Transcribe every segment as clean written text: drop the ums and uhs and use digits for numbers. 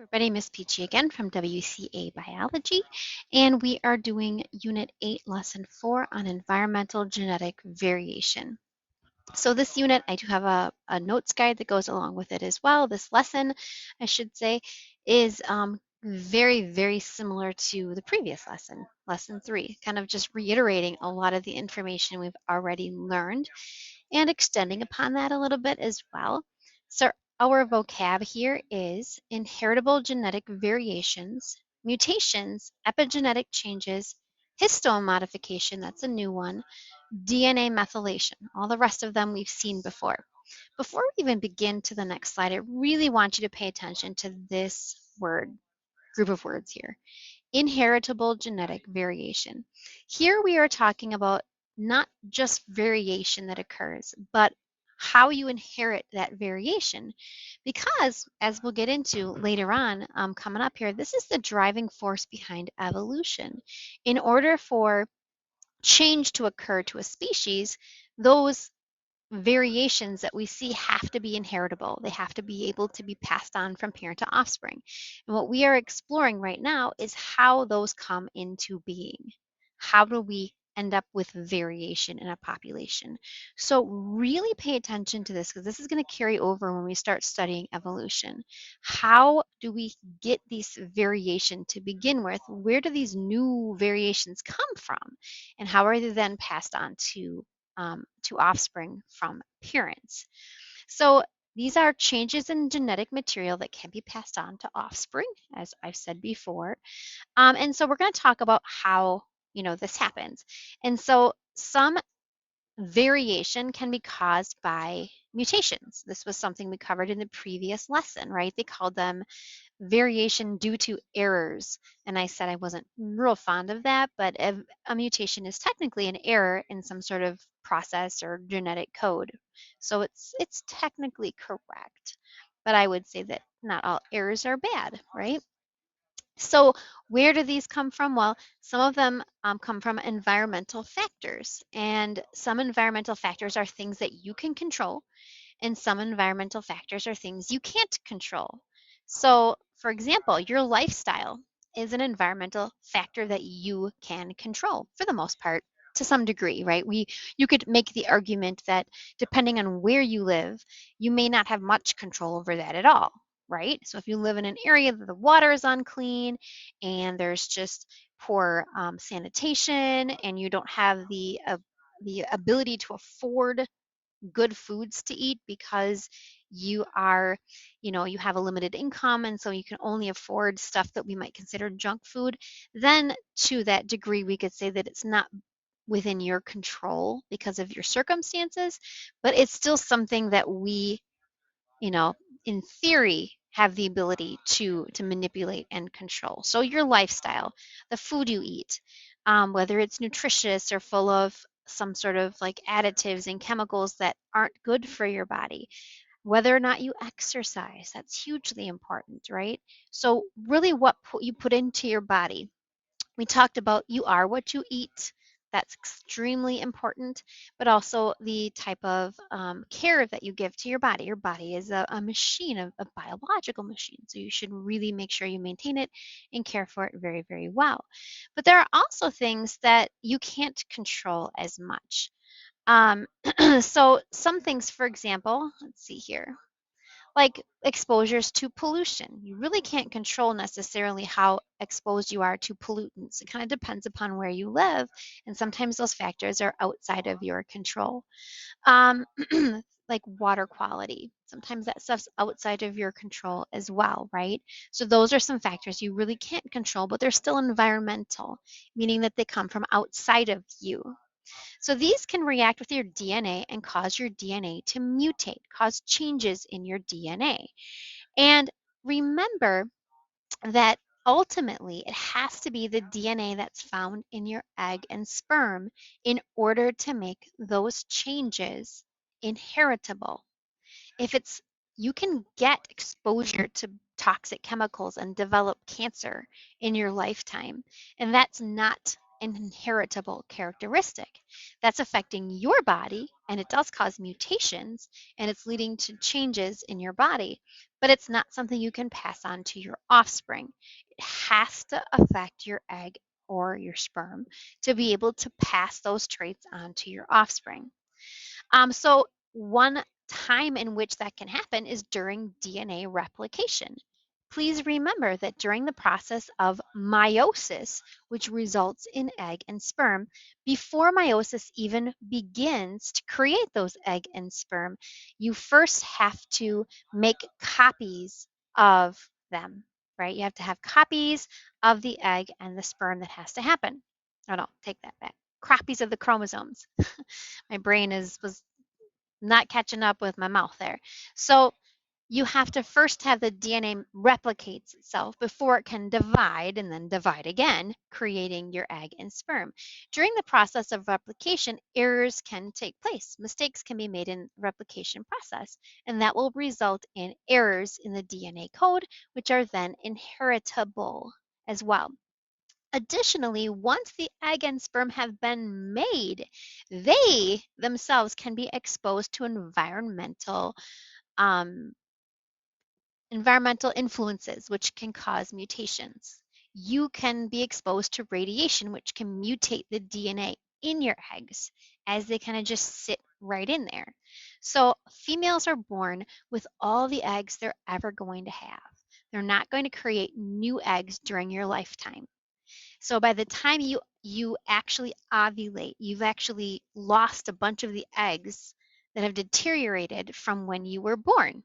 Everybody, Miss Peachy again from WCA Biology, and we are doing Unit 8, Lesson 4 on environmental genetic variation. So this unit, I do have a notes guide that goes along with it as well. This lesson, I should say, is very, very similar to the previous lesson, Lesson 3, kind of just reiterating a lot of the information we've already learned and extending upon that a little bit as well. So our vocab here is inheritable genetic variations, mutations, epigenetic changes, histone modification, that's a new one, DNA methylation. All the rest of them we've seen before. Before we even begin to the next slide, I really want you to pay attention to this group of words here. Inheritable genetic variation. Here we are talking about not just variation that occurs, but how you inherit that variation. Because, as we'll get into later on, coming up here, this is the driving force behind evolution. In order for change to occur to a species, those variations that we see have to be inheritable. They have to be able to be passed on from parent to offspring. And what we are exploring right now is how those come into being. How do we end up with variation in a population? So really pay attention to this because this is going to carry over when we start studying evolution. How do we get these variation to begin with? Where do these new variations come from? And how are they then passed on to offspring from parents? So these are changes in genetic material that can be passed on to offspring, as I've said before. And so we're going to talk about how this happens. And so some variation can be caused by mutations. This was something we covered in the previous lesson, right? They called them variation due to errors. And I said I wasn't real fond of that, but a mutation is technically an error in some sort of process or genetic code. So it's technically correct. But I would say that not all errors are bad, right? So where do these come from? Well, some of them come from environmental factors. And some environmental factors are things that you can control, and some environmental factors are things you can't control. So, for example, your lifestyle is an environmental factor that you can control for the most part to some degree, right? You could make the argument that depending on where you live, you may not have much control over that at all, right? So if you live in an area that the water is unclean and there's just poor sanitation and you don't have the ability to afford good foods to eat because you are, you have a limited income and so you can only afford stuff that we might consider junk food, then to that degree we could say that it's not within your control because of your circumstances, but it's still something that we, you know, in theory have the ability to manipulate and control. So your lifestyle, the food you eat, whether it's nutritious or full of some sort of like additives and chemicals that aren't good for your body, whether or not you exercise, that's hugely important, right? So really what you put into your body. We talked about you are what you eat. That's extremely important, but also the type of care that you give to your body. Your body is a machine, a biological machine. So you should really make sure you maintain it and care for it very, very well. But there are also things that you can't control as much. Um, so some things, for example, let's see here, like exposures to pollution. You really can't control necessarily how exposed you are to pollutants. It kind of depends upon where you live, and sometimes those factors are outside of your control. Um, like water quality. Sometimes that stuff's outside of your control as well, right? So those are some factors you really can't control, but they're still environmental, meaning that they come from outside of you. So these can react with your DNA and cause your DNA to mutate, cause changes in your DNA. And remember that ultimately it has to be the DNA that's found in your egg and sperm in order to make those changes inheritable. If it's You can get exposure to toxic chemicals and develop cancer in your lifetime, and that's not an inheritable characteristic that's affecting your body, and it does cause mutations, and it's leading to changes in your body, but it's not something you can pass on to your offspring. It has to affect your egg or your sperm to be able to pass those traits on to your offspring. So one time in which that can happen is during DNA replication. Please remember that during the process of meiosis, which results in egg and sperm, before meiosis even begins to create those egg and sperm, you first have to make copies of them, right? You have to have copies of the egg and the sperm that has to happen. Oh no, take that back. Copies of the chromosomes. My brain was not catching up with my mouth there. So you have to first have the DNA replicates itself before it can divide and then divide again, creating your egg and sperm. During the process of replication, errors can take place. Mistakes can be made in the replication process, and that will result in errors in the DNA code, which are then inheritable as well. Additionally, once the egg and sperm have been made, they themselves can be exposed to um, environmental influences, which can cause mutations. You can be exposed to radiation, which can mutate the DNA in your eggs as they kind of just sit right in there. So females are born with all the eggs they're ever going to have. They're not going to create new eggs during your lifetime. So by the time you actually ovulate, you've actually lost a bunch of the eggs that have deteriorated from when you were born.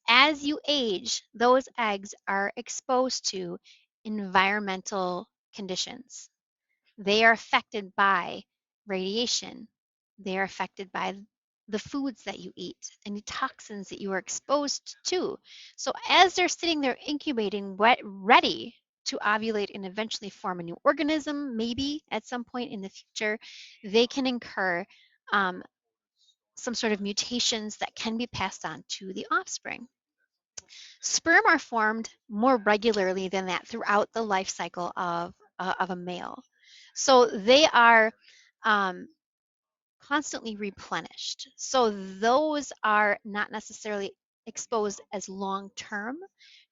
As you age, those eggs are exposed to environmental conditions. They are affected by radiation. They are affected by the foods that you eat, any toxins that you are exposed to. So as they're sitting there incubating, ready to ovulate and eventually form a new organism, maybe at some point in the future, they can incur some sort of mutations that can be passed on to the offspring. Sperm are formed more regularly than that throughout the life cycle of a male. So they are um, constantly replenished. So those are not necessarily exposed as long term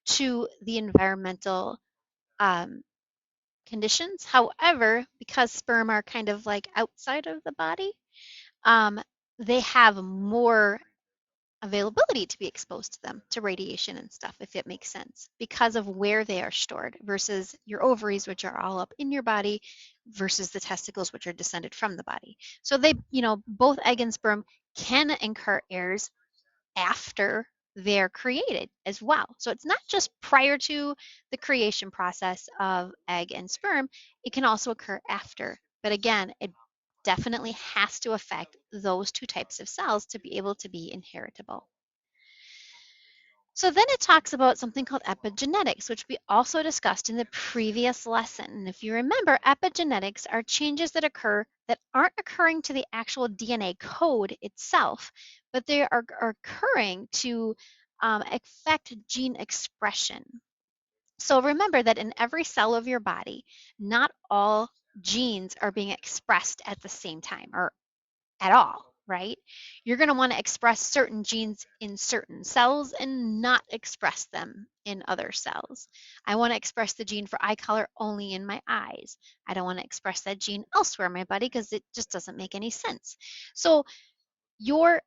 to the environmental um, conditions. However, because sperm are kind of like outside of the body, um, they have more availability to be exposed to them, to radiation and stuff, if it makes sense, because of where they are stored versus your ovaries, which are all up in your body, versus the testicles, which are descended from the body. So they, both egg and sperm can incur errors after they're created as well. So it's not just prior to the creation process of egg and sperm, it can also occur after. But again, it definitely has to affect those two types of cells to be able to be inheritable. So then it talks about something called epigenetics, which we also discussed in the previous lesson. And if you remember, epigenetics are changes that occur that aren't occurring to the actual DNA code itself, but they are occurring to affect gene expression. So remember that in every cell of your body, not all genes are being expressed at the same time or at all, right? You're going to want to express certain genes in certain cells and not express them in other cells. I want to express the gene for eye color only in my eyes. I don't want to express that gene elsewhere in my body because it just doesn't make any sense. So the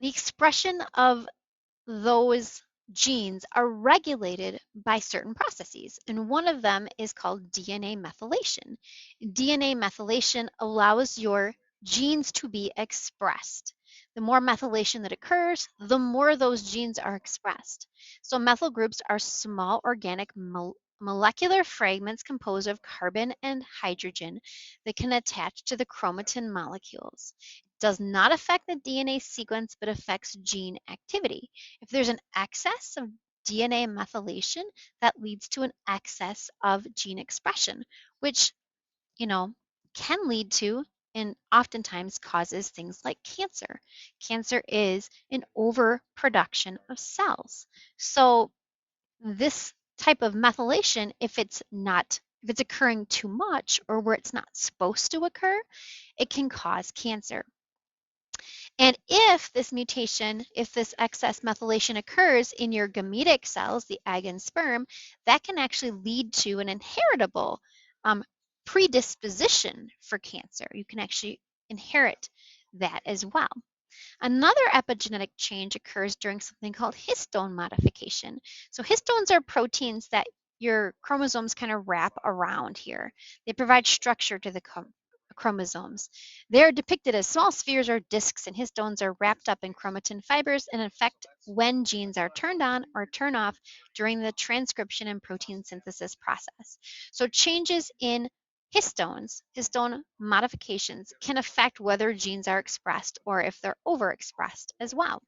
expression of those genes are regulated by certain processes, and one of them is called DNA methylation. DNA methylation allows your genes to be expressed. The more methylation that occurs, the more those genes are expressed. So methyl groups are small organic molecular fragments composed of carbon and hydrogen that can attach to the chromatin molecules. It does not affect the DNA sequence, but affects gene activity. If there's an excess of DNA methylation, that leads to an excess of gene expression, which, you know, can lead to and oftentimes causes things like cancer. Cancer is an overproduction of cells. So this type of methylation, if it's not If it's occurring too much or where it's not supposed to occur, it can cause cancer. And if this mutation, if this excess methylation occurs in your gametic cells, the egg and sperm, that can actually lead to an inheritable predisposition for cancer. You can actually inherit that as well. Another epigenetic change occurs during something called histone modification. So histones are proteins that your chromosomes kind of wrap around here. They provide structure to the chromosomes. They're depicted as small spheres or discs, and histones are wrapped up in chromatin fibers and affect when genes are turned on or turned off during the transcription and protein synthesis process. So changes in histones, histone modifications, can affect whether genes are expressed or if they're overexpressed as well.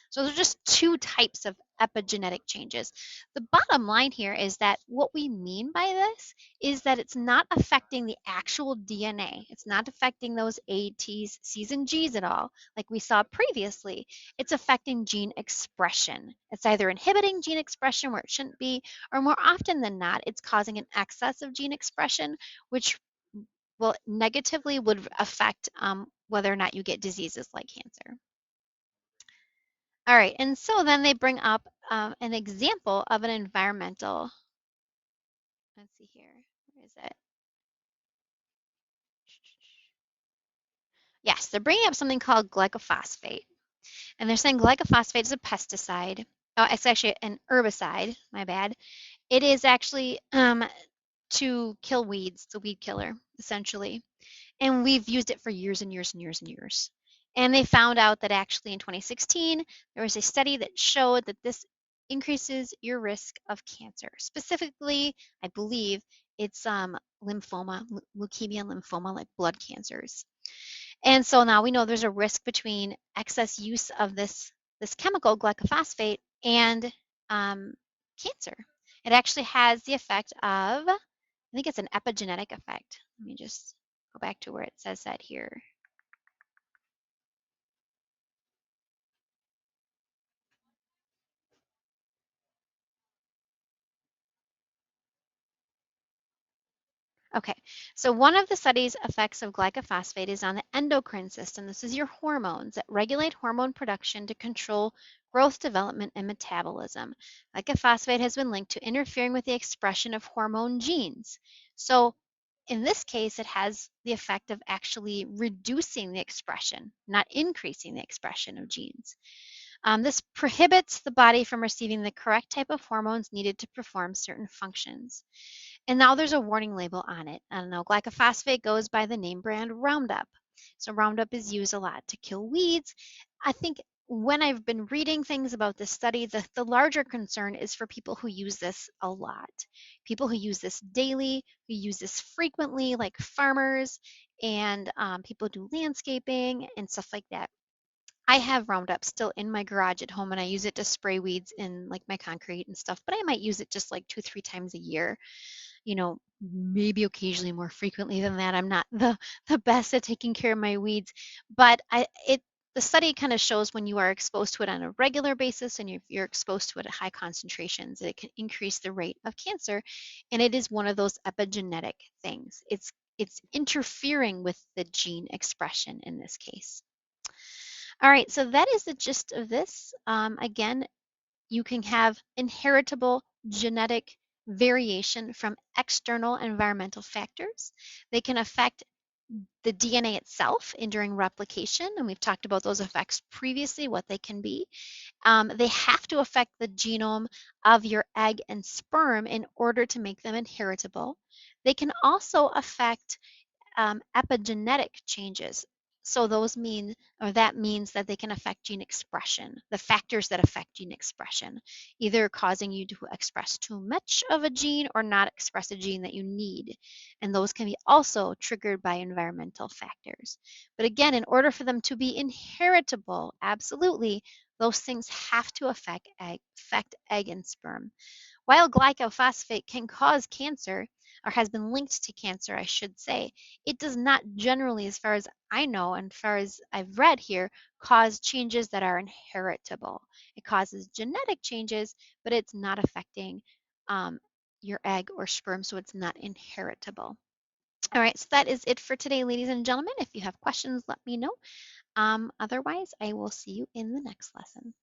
So there's just two types of epigenetic changes. The bottom line here is that what we mean by this is that it's not affecting the actual DNA. It's not affecting those A, T's, C's, and G's at all, like we saw previously. It's affecting gene expression. It's either inhibiting gene expression where it shouldn't be, or more often than not, it's causing an excess of gene expression, which will negatively would affect whether or not you get diseases like cancer. All right, and so then they bring up an example of an environmental, let's see here, where is it? Yes, they're bringing up something called glycophosphate. And they're saying glycophosphate is a pesticide. Oh, it's actually an herbicide, my bad. It is actually to kill weeds, it's a weed killer, essentially. And we've used it for years and years and years and years. And they found out that actually in 2016, there was a study that showed that this increases your risk of cancer. Specifically, I believe it's lymphoma, leukemia and lymphoma, like blood cancers. And so now we know there's a risk between excess use of this chemical, glycophosphate, and cancer. It actually has the effect of, I think it's an epigenetic effect. Let me just go back to where it says that here. Okay, so one of the study's effects of glycophosphate is on the endocrine system. This is your hormones that regulate hormone production to control growth, development, and metabolism. Glycophosphate has been linked to interfering with the expression of hormone genes. So in this case, it has the effect of actually reducing the expression, not increasing the expression of genes. This prohibits the body from receiving the correct type of hormones needed to perform certain functions. And now there's a warning label on it. I don't know, glycophosphate goes by the name brand Roundup. So Roundup is used a lot to kill weeds. I think when I've been reading things about this study, the larger concern is for people who use this a lot. People who use this daily, who use this frequently, like farmers and people who do landscaping and stuff like that. I have Roundup still in my garage at home and I use it to spray weeds in like my concrete and stuff, but I might use it just like 2, 3 times a year, maybe occasionally more frequently than that. I'm not the best at taking care of my weeds, but the study kind of shows when you are exposed to it on a regular basis and if you're exposed to it at high concentrations, it can increase the rate of cancer. And it is one of those epigenetic things. It's interfering with the gene expression in this case. All right, so that is the gist of this. Again, you can have inheritable genetic variation from external environmental factors. They can affect the DNA itself in during replication, and we've talked about those effects previously, what they can be. They have to affect the genome of your egg and sperm in order to make them inheritable. They can also affect epigenetic changes. So that means that they can affect gene expression, the factors that affect gene expression, either causing you to express too much of a gene or not express a gene that you need. And those can be also triggered by environmental factors. But again, in order for them to be inheritable, absolutely, those things have to affect egg and sperm. While glycophosphate can cause cancer, or has been linked to cancer, I should say, it does not generally, as far as I know and as far as I've read here, cause changes that are inheritable. It causes genetic changes, but it's not affecting your egg or sperm, so it's not inheritable. All right, so that is it for today, ladies and gentlemen. If you have questions, let me know. Otherwise, I will see you in the next lesson.